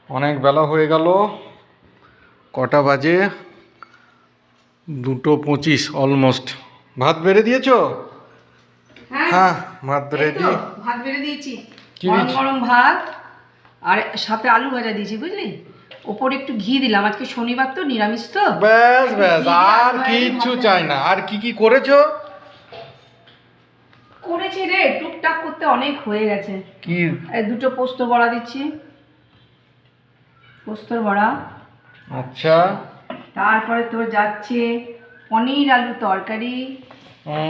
অনেক বেলা হয়ে গেল। কটা বাজে? 2:25 অলমোস্ট। ভাত বেড়ে দিয়েছো? হ্যাঁ, ভাত রেডি। ভাত বেড়ে দিয়েছি, কি গরম দিয়েছি? গরম ভাত আর সাথে আলু ভাজা দিয়েছি, বুঝলি? ওপরে একটু ঘি দিলাম, আজকে শনিবার তো, নিরামিষ তো। ব্যাস ব্যাস, ঘি দিয়ে আর আলু ভাজা দিয়ে কিচ্ছু ভাত চাই না। আর কি কি করেছো? করেছি রে, টুকটাক করতে অনেক হয়ে গেছে। কি? এই দুটো পোস্ত বড়া দিচ্ছি, পোস্তর বড়া। আচ্ছা। তারপরে তোর যাচ্ছে পনির আলু তরকারি।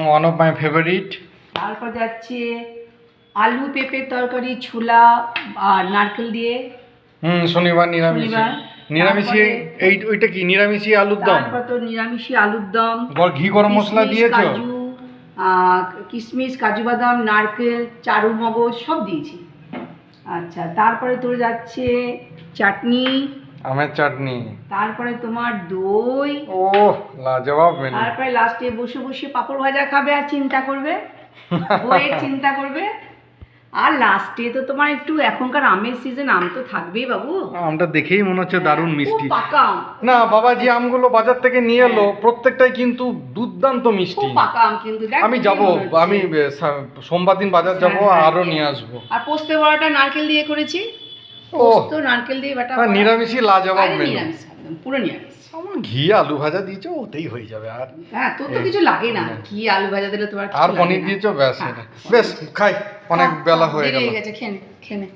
One of my favourite. তারপর যাচ্ছে আলু পেঁপের তরকারি, ছোলা আর নারকেল দিয়ে। শনিবার নিরামিষ। শনিবার। নিরামিষি ওইটা কি নিরামিষি আলুর দম? তারপর তো নিরামিষি আলুর দম। ঘি গরম মশলা কিশমিশ, দিয়েছো? কাজু, কিশমিশ, কাজু বাদাম, নারকেল, চারু মগজ সব দিয়েছি। আচ্ছা, তারপরে তোর যাচ্ছে চাটনি, আমের চাটনি। তারপরে তোমার দই। ও লাজবাব মেনু। তারপরে লাস্টে বসে বসে পাঁপড় ভাজা খাবে আর চিন্তা করবে, বইয়ের চিন্তা করবে। আর লাস্টে তো তোমার একটু, এখনকার আমের সিজন, আম তো থাকবেই বাবু। আমটা দেখেই মনে হচ্ছে দারুণ মিষ্টি। খুব পাকা আম। না বাবা, যে আমগুলো বাজার থেকে নিয়ে এলো প্রত্যেকটাই কিন্তু দুর্দান্ত মিষ্টি। খুব পাকা আম কিন্তু, দেখ। আমি যাব, আমি সোমবার দিন বাজার যাব, আরো নিয়ে আসবো। আর পোস্তের বড়াটা নারকেল দিয়ে করেছি। পোস্ত নারকেল দিয়ে বাটা। নিরামিষই লাজবাব মেনু। নিরামিষ, একদম পুরো নিরামিষ। আমার ঘি আলু ভাজা দিয়েছো, ওতেই হয়ে যাবে। আর হ্যাঁ, তোর তো কিছু লাগে না, ঘি আলু ভাজা দিলে তোমার আর পনির দিয়েছো, ব্যাস। বেশ খাই, অনেক বেলা হয়ে গেল। গেছে, খেয়ে নে।